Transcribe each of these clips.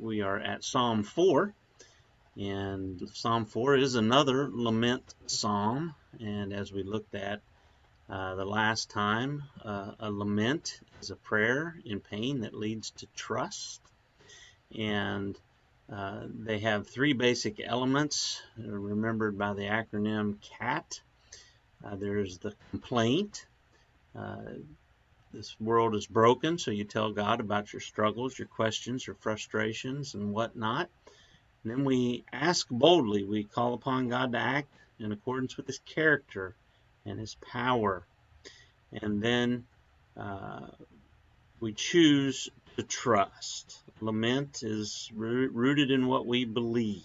we are at Psalm 4, and Psalm 4 is another lament psalm. And as we looked at the last time, a lament is a prayer in pain that leads to trust. And they have three basic elements remembered by the acronym CAT. There's the complaint. This world is broken, so you tell God about your struggles, your questions, your frustrations, and whatnot. And then we ask boldly. We call upon God to act in accordance with His character and His power. And then we choose to trust. Lament is rooted in what we believe.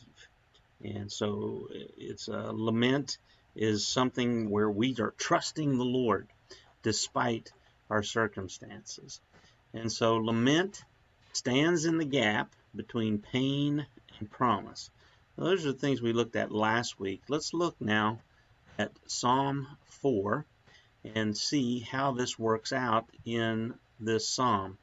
And so it's a lament is something where we are trusting the Lord despite our circumstances. And so lament stands in the gap between pain and promise. Now, those are the things we looked at last week. Let's look now at Psalm 4 and see how this works out in this psalm.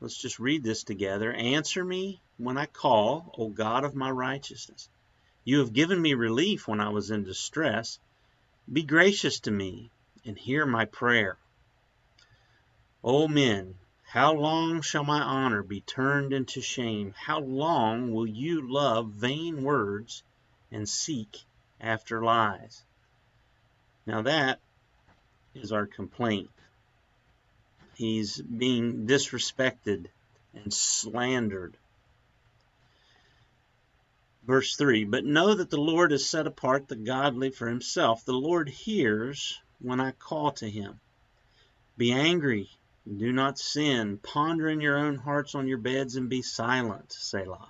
Let's just read this together. Answer me when I call, O God of my righteousness. You have given me relief when I was in distress. Be gracious to me and hear my prayer. O men, how long shall my honor be turned into shame? How long will you love vain words and seek after lies? Now that is our complaint. He's being disrespected and slandered. Verse 3, but know that the Lord has set apart the godly for himself. The Lord hears when I call to him. Be angry, do not sin. Ponder in your own hearts on your beds and be silent, Selah.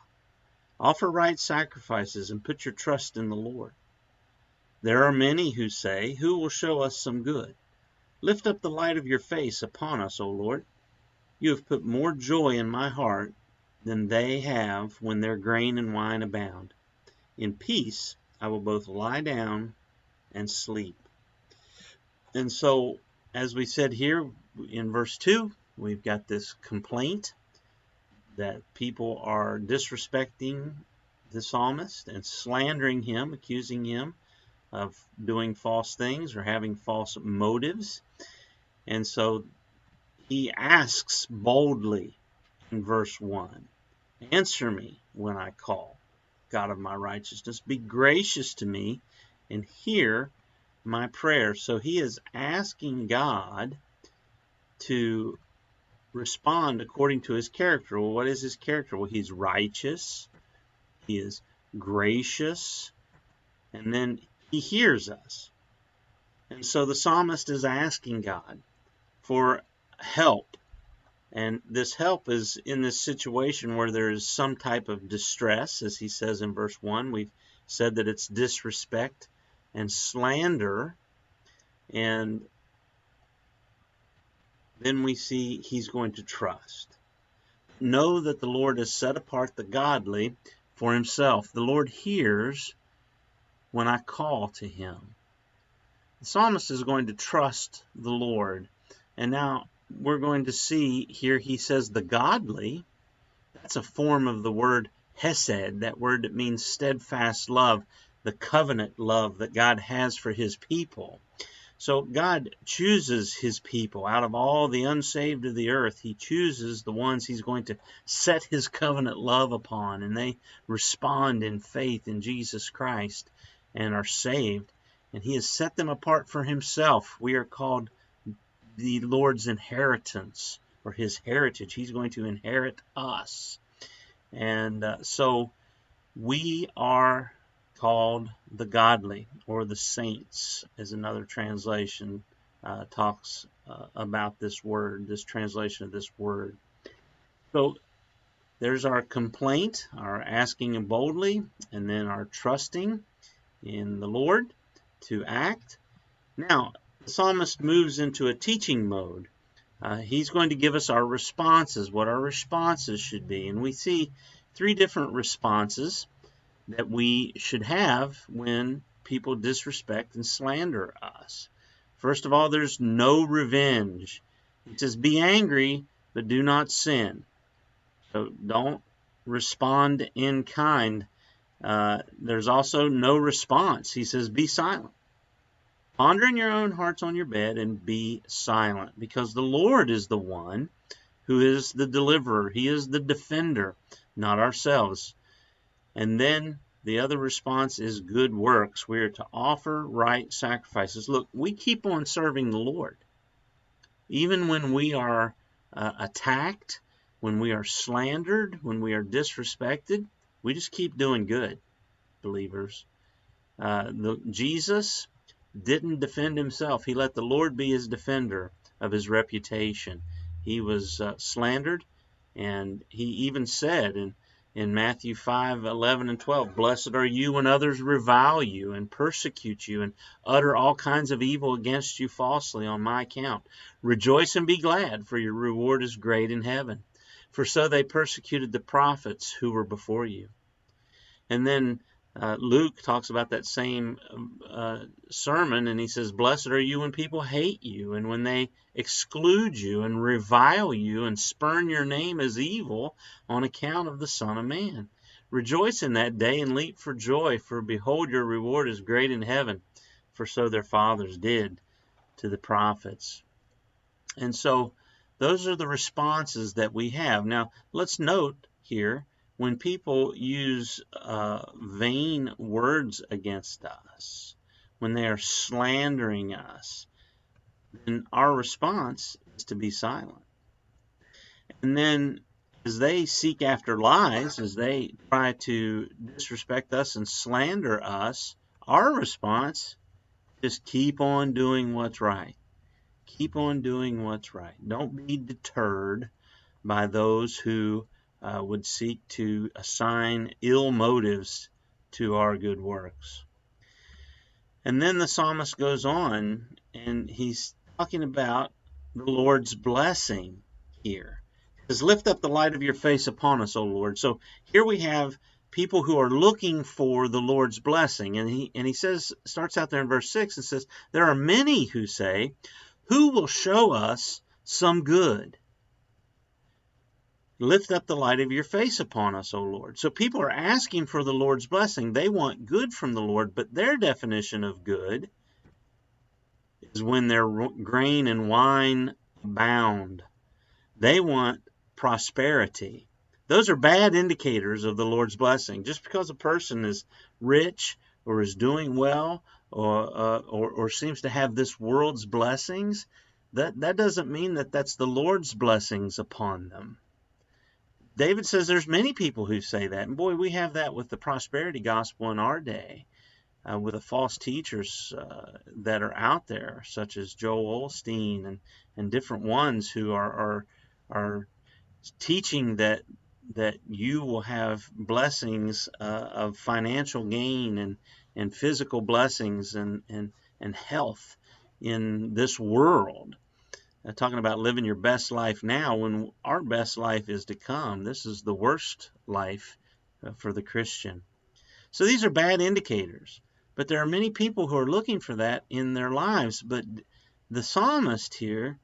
Offer right sacrifices and put your trust in the Lord. There are many who say, who will show us some good? Lift up the light of your face upon us, O Lord. You have put more joy in my heart than they have when their grain and wine abound. In peace I will both lie down and sleep. And so, as we said here in verse 2, we've got this complaint that people are disrespecting the psalmist and slandering him, accusing him of doing false things or having false motives. And so he asks boldly in verse 1, answer me when I call, God of my righteousness. Be gracious to me and hear my prayer. So he is asking God to respond according to his character. Well, what is his character? Well, he's righteous, he is gracious, and then he hears us. And so the psalmist is asking God for help. And this help is in this situation where there is some type of distress, as he says in verse 1. We've said that it's disrespect and slander. And then we see he's going to trust. Know that the Lord has set apart the godly for himself. The Lord hears when I call to him. The psalmist is going to trust the Lord. And now we're going to see here he says the godly. That's a form of the word hesed, that word that means steadfast love, the covenant love that God has for his people. So God chooses his people out of all the unsaved of the earth. He chooses the ones he's going to set his covenant love upon, and they respond in faith in Jesus Christ and are saved. And he has set them apart for himself. We are called the Lord's inheritance, or his heritage. He's going to inherit us. And so we are called the godly, or the saints, as another translation talks about this word, this translation of this word. So there's our complaint, our asking boldly, and then our trusting in the Lord to act. Now, the psalmist moves into a teaching mode. He's going to give us our responses, what our responses should be. And we see three different responses that we should have when people disrespect and slander us. First of all, there's no revenge. It says, be angry, but do not sin. So don't respond in kind. There's also no response. He says, be silent. Ponder in your own hearts on your bed and be silent, because the Lord is the one who is the deliverer. He is the defender, not ourselves. And then the other response is good works. We are to offer right sacrifices. Look, we keep on serving the Lord. Even when we are attacked, when we are slandered, when we are disrespected, we just keep doing good, believers. Jesus didn't defend himself. He let the Lord be his defender of his reputation. He was slandered, and he even said in Matthew 5:11 and 12, blessed are you when others revile you and persecute you and utter all kinds of evil against you falsely on my account. Rejoice and be glad, for your reward is great in heaven. For so they persecuted the prophets who were before you. And then Luke talks about that same sermon, and he says, blessed are you when people hate you and when they exclude you and revile you and spurn your name as evil on account of the Son of Man. Rejoice in that day and leap for joy, for behold, your reward is great in heaven, for so their fathers did to the prophets. And so those are the responses that we have. Now, let's note here, when people use vain words against us, when they are slandering us, then our response is to be silent. And then as they seek after lies, as they try to disrespect us and slander us, our response is keep on doing what's right. Keep on doing what's right. Don't be deterred by those who would seek to assign ill motives to our good works. And then the psalmist goes on, and he's talking about the Lord's blessing here. He says, lift up the light of your face upon us, O Lord. So here we have people who are looking for the Lord's blessing. And he says, starts out there in verse 6 and says, there are many who say, who will show us some good? Lift up the light of your face upon us, O Lord. So people are asking for the Lord's blessing. They want good from the Lord, but their definition of good is when their grain and wine abound. They want prosperity. Those are bad indicators of the Lord's blessing. Just because a person is rich or is doing well or seems to have this world's blessings, that doesn't mean that that's the Lord's blessings upon them. David says there's many people who say that. And boy, we have that with the prosperity gospel in our day, with the false teachers that are out there, such as Joel Osteen and different ones who are teaching that you will have blessings of financial gain and physical blessings and health in this world. Talking about living your best life now when our best life is to come. This is the worst life for the Christian. So these are bad indicators. But there are many people who are looking for that in their lives. But the psalmist here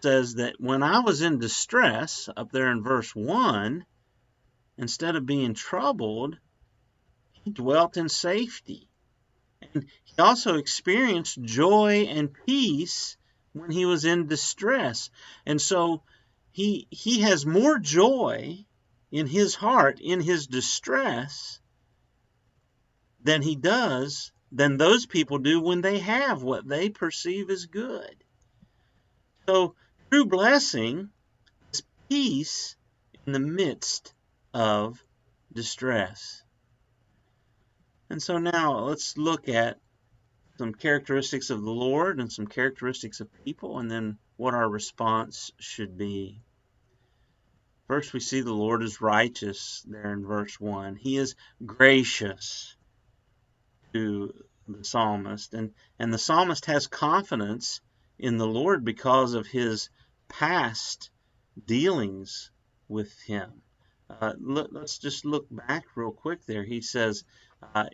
says that when I was in distress, up there in verse 1, instead of being troubled, he dwelt in safety. And he also experienced joy and peace when he was in distress. And so he has more joy in his heart in his distress than those people do when they have what they perceive as good. So true blessing is peace in the midst of distress. And so now let's look at some characteristics of the Lord and some characteristics of people, and then what our response should be. First, we see the Lord is righteous there in verse 1. He is gracious to the psalmist, and the psalmist has confidence in the Lord because of his past dealings with him. Let's just look back real quick there. He says,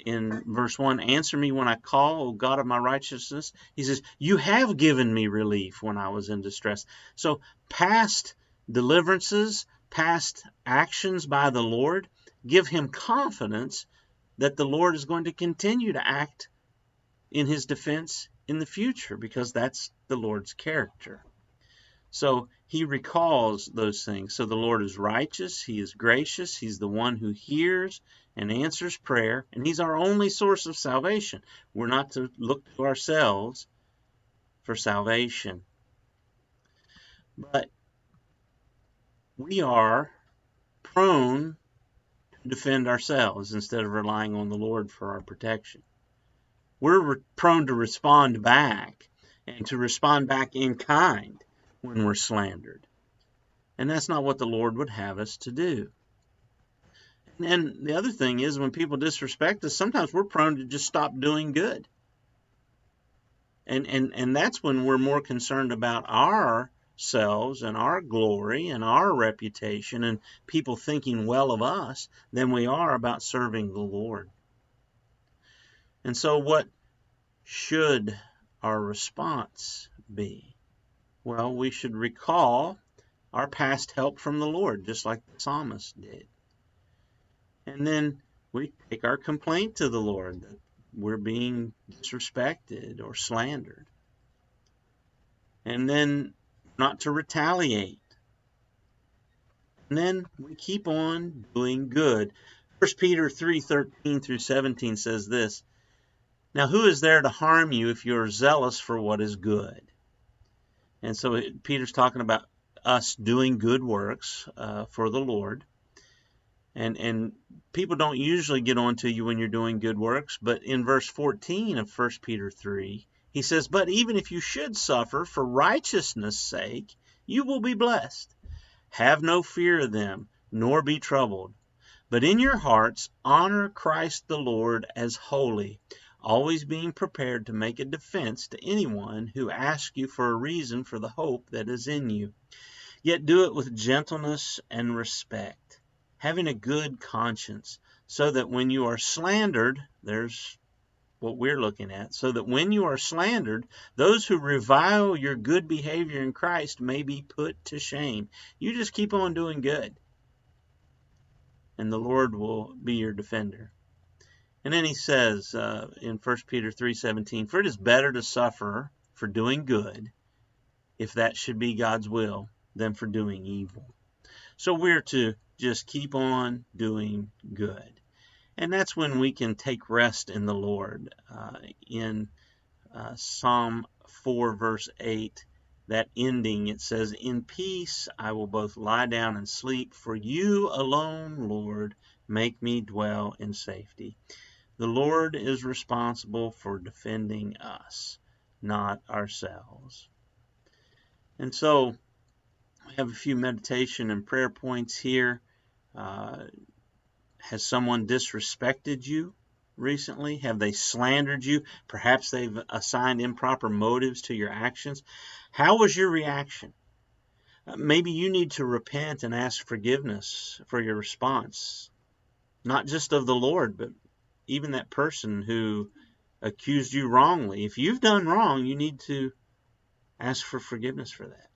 in verse 1, answer me when I call, O God of my righteousness. He says, you have given me relief when I was in distress. So past deliverances, past actions by the Lord give him confidence that the Lord is going to continue to act in his defense in the future, because that's the Lord's character. So he recalls those things. So the Lord is righteous, he is gracious, he's the one who hears and answers prayer, and he's our only source of salvation. We're not to look to ourselves for salvation. But we are prone to defend ourselves instead of relying on the Lord for our protection. We're prone to respond back, and to respond back in kind when we're slandered. And that's not what the Lord would have us to do. And the other thing is, when people disrespect us, sometimes we're prone to just stop doing good. And that's when we're more concerned about ourselves and our glory and our reputation and people thinking well of us than we are about serving the Lord. And so what should our response be? Well, we should recall our past help from the Lord, just like the psalmist did. And then we take our complaint to the Lord that we're being disrespected or slandered. And then not to retaliate. And then we keep on doing good. 1 Peter 3:13 through 17 says this, "Now who is there to harm you if you are zealous for what is good?" And so Peter's talking about us doing good works for the Lord. And people don't usually get on to you when you're doing good works, but in verse 14 of 1 Peter 3, he says, "But even if you should suffer for righteousness' sake, you will be blessed. Have no fear of them, nor be troubled. But in your hearts honor Christ the Lord as holy, always being prepared to make a defense to anyone who asks you for a reason for the hope that is in you. Yet do it with gentleness and respect, having a good conscience, so that when you are slandered," there's what we're looking at, "so that when you are slandered, those who revile your good behavior in Christ may be put to shame." You just keep on doing good, and the Lord will be your defender. And then he says in 1 Peter 3:17, "For it is better to suffer for doing good, if that should be God's will, than for doing evil." So we're to just keep on doing good. And that's when we can take rest in the Lord. In Psalm 4, verse 8, that ending, it says, "In peace I will both lie down and sleep, for you alone, Lord, make me dwell in safety." The Lord is responsible for defending us, not ourselves. And so I have a few meditation and prayer points here. Has someone disrespected you recently? Have they slandered you? Perhaps they've assigned improper motives to your actions. How was your reaction? Maybe you need to repent and ask forgiveness for your response, not just of the Lord, but even that person who accused you wrongly. If you've done wrong, you need to ask for forgiveness for that.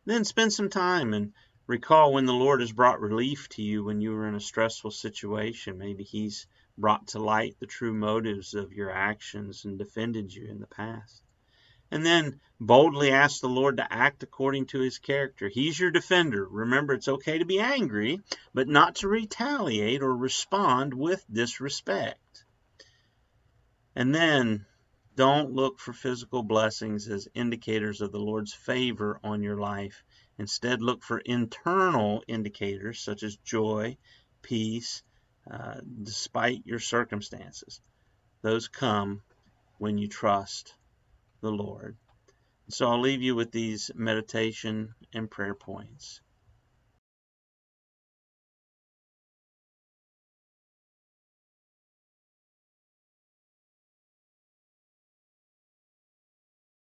Then spend some time and recall when the Lord has brought relief to you when you were in a stressful situation. Maybe He's brought to light the true motives of your actions and defended you in the past. And then boldly ask the Lord to act according to His character. He's your defender. Remember, it's okay to be angry, but not to retaliate or respond with disrespect. And then don't look for physical blessings as indicators of the Lord's favor on your life. Instead, look for internal indicators such as joy, peace, despite your circumstances. Those come when you trust the Lord. So I'll leave you with these meditation and prayer points.